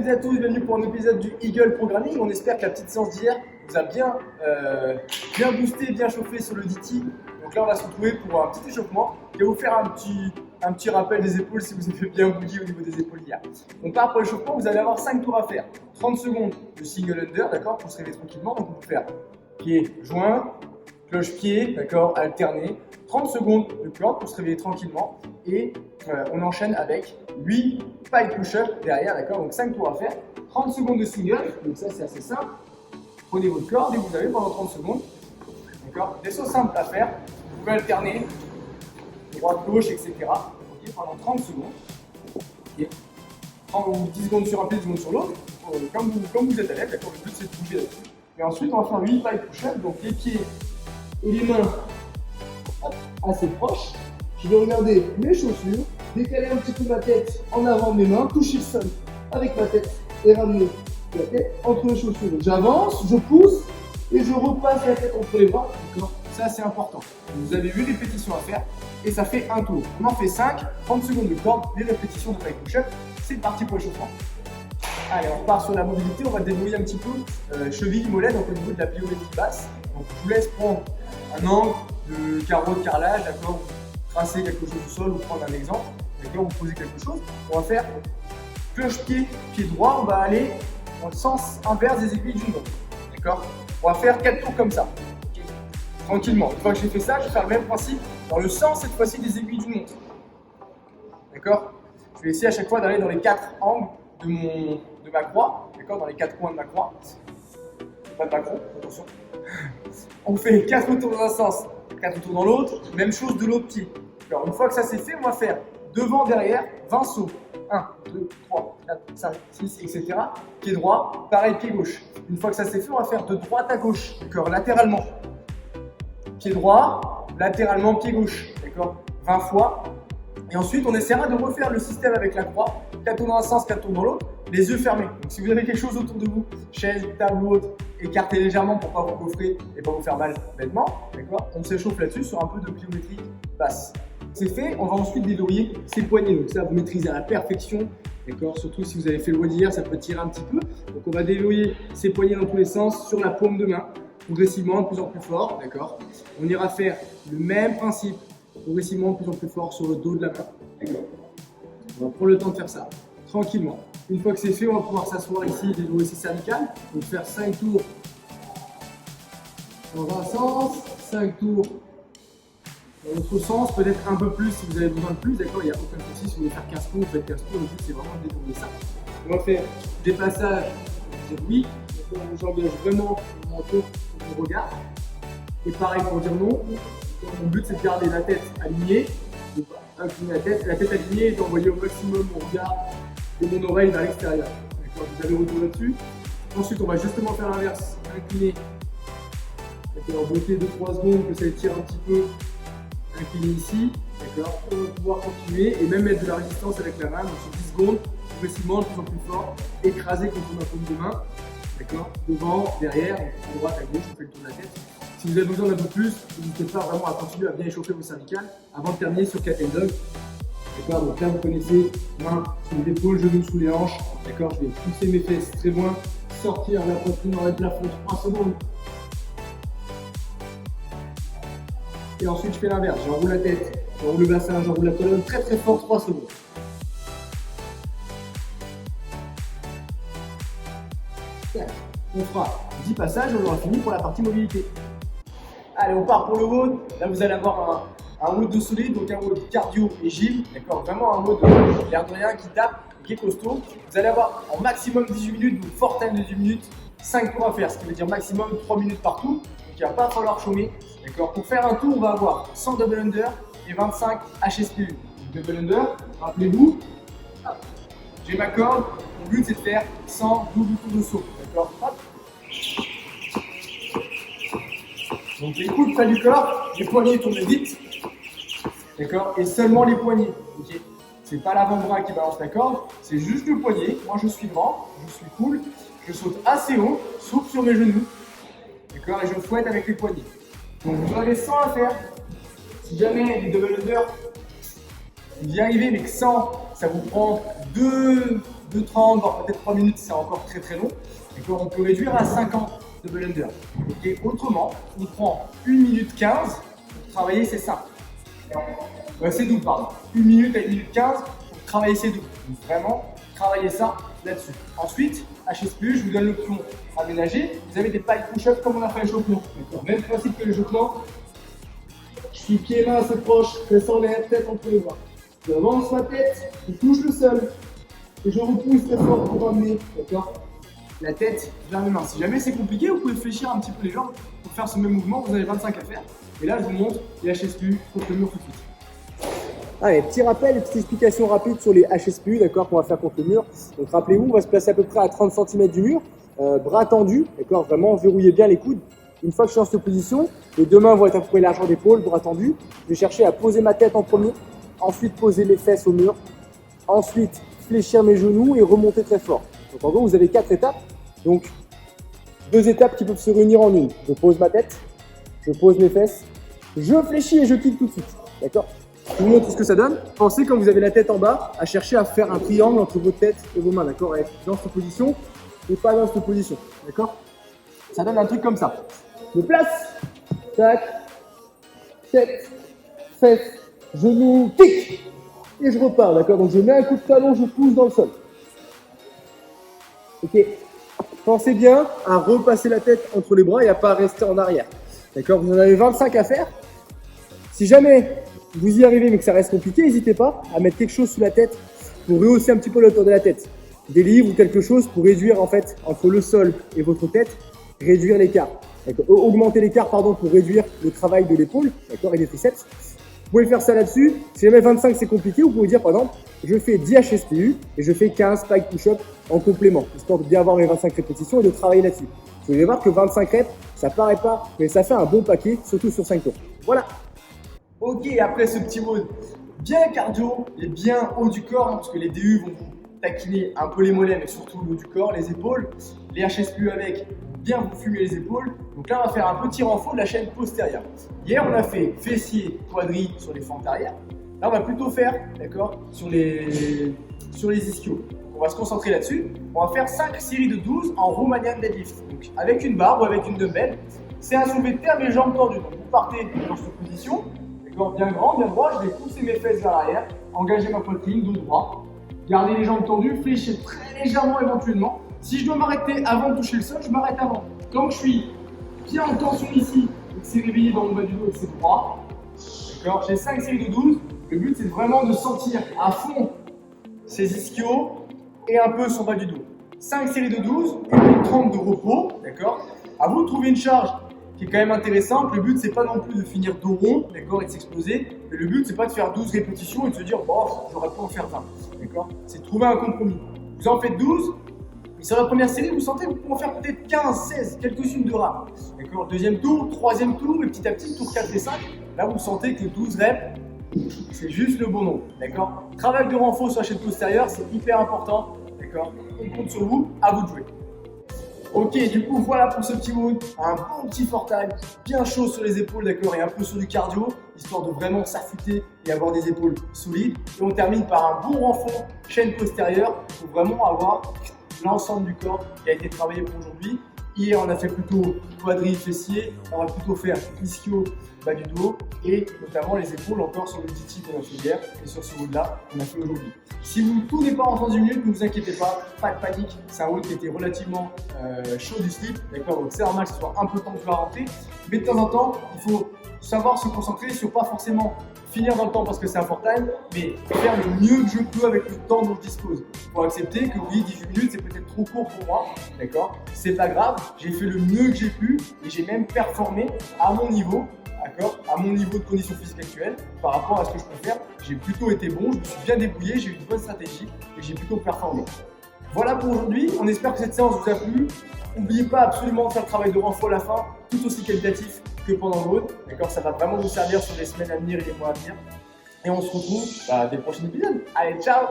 à tous, bienvenue pour un épisode du Eagle Programming. On espère que la petite séance d'hier vous a bien boosté, bien chauffé sur le DT. Donc là on va se retrouver pour un petit échauffement qui va vous faire un petit rappel des épaules si vous avez bien bouilli au niveau des épaules d'hier. On part pour l'échauffement, vous allez avoir 5 tours à faire. 30 secondes de single under, d'accord, pour se réveiller tranquillement. Donc on peut faire pied joint, cloche-pied, d'accord, alterné. 30 secondes de planche pour se réveiller tranquillement. Et on enchaîne avec 8 pike push-up derrière, d'accord, donc 5 tours à faire. 30 secondes de single, donc ça c'est assez simple. Prenez votre corde et vous avez pendant 30 secondes, d'accord, des sauts simples à faire. Vous pouvez alterner, droite-gauche, etc. Okay, pendant 30 secondes. Okay. 10 secondes sur un pied, 10 secondes sur l'autre, comme vous êtes à l'aise, d'accord, le but c'est de bouger là-dessus. Et ensuite on va faire 8 pike push-up, donc les pieds et les mains assez proches. Je vais regarder mes chaussures, décaler un petit peu ma tête en avant de mes mains, toucher le sol avec ma tête et ramener la tête entre les chaussures. Donc j'avance, je pousse et je repasse la tête entre les bras. Ça c'est important. Vous avez 8 répétitions à faire et ça fait un tour. On en fait 5, 30 secondes de corde, les répétitions de pike push-up. C'est parti pour l'échauffement. Allez, on repart sur la mobilité, on va débrouiller un petit peu cheville, mollet, donc au niveau de la pliométrie basse. Donc je vous laisse prendre un angle de carreau de carrelage, d'accord, tracer quelque chose au sol ou prendre un exemple, d'accord, vous posez quelque chose. On va faire cloche-pied, pied droit, on va aller dans le sens inverse des aiguilles d'une montre, d'accord. On va faire 4 tours comme ça, okay. Tranquillement. Une fois que j'ai fait ça, je vais faire le même principe dans le sens cette fois-ci des aiguilles d'une montre, d'accord. Je vais essayer à chaque fois d'aller dans les 4 angles de ma croix, d'accord, dans les 4 coins de ma croix. Pas de Macron, attention. On fait 4 tours dans un sens, 4 tours dans l'autre, même chose de l'autre pied. Alors une fois que ça c'est fait, on va faire devant, derrière, 20 sauts. 1, 2, 3, 4, 5, 6, etc. Pied droit, pareil pied gauche. Une fois que ça c'est fait, on va faire de droite à gauche, d'accord, latéralement. Pied droit, latéralement, pied gauche, d'accord, 20 fois. Et ensuite, on essaiera de refaire le système avec la croix, 4 tours dans un sens, 4 tours dans l'autre, les yeux fermés. Donc si vous avez quelque chose autour de vous, chaise, table ou autre, écartez légèrement pour ne pas vous coffrer et pas vous faire mal bêtement, d'accord. On s'échauffe là-dessus sur un peu de pliométrie basse. C'est fait, on va ensuite déverrouiller ses poignets. Donc ça, vous maîtrisez à la perfection, d'accord. Surtout si vous avez fait le WOD hier, ça peut tirer un petit peu. Donc on va déverrouiller ses poignets dans tous les sens sur la paume de main, progressivement, de plus en plus fort, d'accord. On ira faire le même principe, progressivement, de plus en plus fort sur le dos de la main, d'accord. On va prendre le temps de faire ça, tranquillement. Une fois que c'est fait, on va pouvoir s'asseoir ici et déverrouiller ses cervicales. Donc faire 5 tours dans un sens, 5 tours dans l'autre sens, peut-être un peu plus si vous avez besoin de plus, d'accord, il n'y a aucun souci, si vous voulez faire 15 tours, vous faites 15 tours, le but c'est vraiment de détourner ça. On va faire des passages, on va dire oui, j'engage vraiment mon tour, mon regard. Et pareil pour dire non, mon but c'est de garder la tête alignée, donc incliner la tête alignée et d'envoyer au maximum mon regard et mon oreille vers l'extérieur. D'accord, vous allez retour là-dessus. Ensuite, on va justement faire l'inverse, incliner. D'accord, bloquer 2-3 secondes, que ça étire un petit peu. Incliner ici, d'accord. On va pouvoir continuer et même mettre de la résistance avec la main. Donc sur 10 secondes, progressivement, de plus en plus fort, écraser contre ma paume de main. D'accord, devant, derrière, à droite, à gauche, on fait le tour de la tête. Si vous avez besoin d'un peu plus, n'hésitez pas vraiment à continuer à bien échauffer vos cervicales avant de terminer sur Cat and Dog. D'accord, donc là vous connaissez, main sous les épaules, genoux sous les hanches. D'accord, je vais pousser mes fesses très loin, sortir la poitrine dans le plafond 3 secondes. Et ensuite je fais l'inverse, j'enroule la tête, j'enroule le bassin, j'enroule la colonne très très fort 3 secondes. On fera 10 passages et on aura fini pour la partie mobilité. Allez, on part pour le WOD. Là vous allez avoir un WOD de solide, donc un WOD cardio et gym, d'accord, vraiment un WOD l'air de rien qui tape, qui est costaud. Vous allez avoir en maximum 18 minutes, donc fort time de 18 minutes, 5 tours à faire, ce qui veut dire maximum 3 minutes par tour, donc il ne va pas falloir chômer, d'accord. Pour faire un tour, on va avoir 100 double under et 25 HSPU. Double under, rappelez-vous, j'ai ma corde, mon but c'est de faire 100 double tours de saut, d'accord. Donc les coudes près du corps, les poignets tournent vite, d'accord, et seulement les poignets, ok. C'est pas l'avant-bras qui balance la corde, c'est juste le poignet. Moi je suis grand, je suis cool, je saute assez haut, souffle sur mes genoux, d'accord, et je fouette avec les poignets. Donc vous avez 100 à faire. Si jamais les double under, vous y arrivez, mais que 100, ça vous prend 2 2,30 voire peut-être 3 minutes, c'est encore très très long. D'accord, on peut réduire à 50 double under. Et autrement, on prend 1 minute 15 pour travailler ses seins. C'est double, pardon. 1 minute à 1 minute 15 pour travailler ses doubles. Donc vraiment, travailler ça là-dessus. Ensuite, HSPU, je vous donne l'option aménagée. Vous avez des pike push-up comme on a fait l'échauffement. Même principe que l'échauffement. Je suis pieds mains assez proches, fesse en l'air, tête entre les bras. J'avance ma tête, je touche le sol et je repousse très fort pour amener, d'accord, la tête vers mes mains. Si jamais c'est compliqué, vous pouvez fléchir un petit peu les jambes pour faire ce même mouvement. Vous avez 25 à faire. Et là, je vous montre les HSPU contre le mur tout de suite. Allez, petit rappel, petite explication rapide sur les HSPU, d'accord, qu'on va faire contre le mur. Donc rappelez-vous, on va se placer à peu près à 30 cm du mur, bras tendus, d'accord, vraiment verrouillez bien les coudes. Une fois que je suis dans cette position, les deux mains vont être à peu près largeur d'épaule, bras tendus. Je vais chercher à poser ma tête en premier, ensuite poser mes fesses au mur, ensuite fléchir mes genoux et remonter très fort. Donc en gros, vous avez 4 étapes. Donc 2 étapes qui peuvent se réunir en une. Je pose ma tête, je pose mes fesses, je fléchis et je kick tout de suite, d'accord. Je vous montre ce que ça donne. Pensez quand vous avez la tête en bas à chercher à faire un triangle entre votre tête et vos mains, d'accord, à être dans cette position et pas dans cette position, d'accord. Ça donne un truc comme ça. Je place, tac, tête, fesses, genoux, kick, et je repars, d'accord. Donc je mets un coup de talon, je pousse dans le sol. Ok. Pensez bien à repasser la tête entre les bras et à pas rester en arrière, d'accord. Vous en avez 25 à faire. Si jamais vous y arrivez mais que ça reste compliqué, n'hésitez pas à mettre quelque chose sous la tête pour rehausser un petit peu l'auteur de la tête. Des livres ou quelque chose pour réduire en fait entre le sol et votre tête, réduire l'écart. Augmenter l'écart pardon pour réduire le travail de l'épaule, d'accord, et des triceps. Vous pouvez faire ça là-dessus. Si jamais 25 c'est compliqué, vous pouvez dire par exemple je fais 10 HSPU et je fais 15 pike push-up en complément, histoire de bien avoir mes 25 répétitions et de travailler là-dessus. Vous allez voir que 25 reps, ça paraît pas, mais ça fait un bon paquet, surtout sur 5 tours. Voilà. Ok, après ce petit mode bien cardio et bien haut du corps, hein, parce que les DU vont vous taquiner un peu les mollets, mais surtout le haut du corps, les épaules. Les HSPU avec, bien vous fumer les épaules. Donc là, on va faire un petit renfort de la chaîne postérieure. Hier, on a fait fessier, quadri sur les fentes arrière. Là, on va plutôt faire, d'accord, sur les ischios. On va se concentrer là-dessus. On va faire 5 séries de 12 en Romanian deadlift. Donc avec une barre ou avec une dumbbell. C'est un soulevé de terre, les jambes tendues. Donc vous partez dans cette position. Bien grand, bien droit, je vais pousser mes fesses vers l'arrière, engager ma poitrine, dos droit, garder les jambes tendues, fléchir très légèrement éventuellement. Si je dois m'arrêter avant de toucher le sol, je m'arrête avant. Tant que je suis bien en tension ici, et que c'est réveillé dans mon bas du dos et que c'est droit, d'accord, j'ai 5 séries de 12. Le but c'est vraiment de sentir à fond ses ischios et un peu son bas du dos. 5 séries de 12 et puis 30 de repos, d'accord. À vous de trouver une charge qui est quand même intéressante. Le but c'est pas non plus de finir dos rond, d'accord, et de s'exploser, mais le but c'est pas de faire 12 répétitions et de se dire bon, j'aurais pas en faire 20, d'accord. C'est de trouver un compromis. Vous en faites 12, et sur la première série vous sentez que vous pouvez en faire peut-être 15, 16, quelques-unes de rap, d'accord. Deuxième tour, troisième tour, et petit à petit, tour 4 et 5, là vous sentez que 12 reps, c'est juste le bon nombre, d'accord. Travail de renfort sur la chaîne postérieure, c'est hyper important, d'accord. On compte sur vous, à vous de jouer. Ok, du coup, voilà pour ce petit mode, un bon petit four-time, bien chaud sur les épaules, d'accord, et un peu sur du cardio, histoire de vraiment s'affûter et avoir des épaules solides. Et on termine par un bon renfort chaîne postérieure pour vraiment avoir l'ensemble du corps qui a été travaillé pour aujourd'hui. Hier, on a fait plutôt quadri, fessier, on va plutôt faire ischio, bas du dos et notamment les épaules encore sur le DT qu'on a fait hier et sur ce mode-là qu'on a fait aujourd'hui. Si tout n'est pas en 30 minutes, ne vous inquiétez pas de panique, c'est un mode qui était relativement chaud du slip, d'accord, donc c'est normal que ce soit un peu tendu à rentrer, mais de temps en temps, il faut savoir se concentrer sur pas forcément finir dans le temps parce que c'est un fort time, mais faire le mieux que je peux avec le temps dont je dispose. Il faut accepter que oui, 18 minutes c'est peut-être trop court pour moi, d'accord, c'est pas grave, j'ai fait le mieux que j'ai pu et j'ai même performé à mon niveau. D'accord, à mon niveau de condition physique actuelle, par rapport à ce que je peux faire, j'ai plutôt été bon, je me suis bien débrouillé, j'ai eu une bonne stratégie et j'ai plutôt performé. Voilà pour aujourd'hui, on espère que cette séance vous a plu. N'oubliez pas absolument de faire le travail de renfort à la fin, tout aussi qualitatif que pendant le road. D'accord, ça va vraiment vous servir sur les semaines à venir et les mois à venir. Et on se retrouve dès le prochain épisode. Allez, ciao!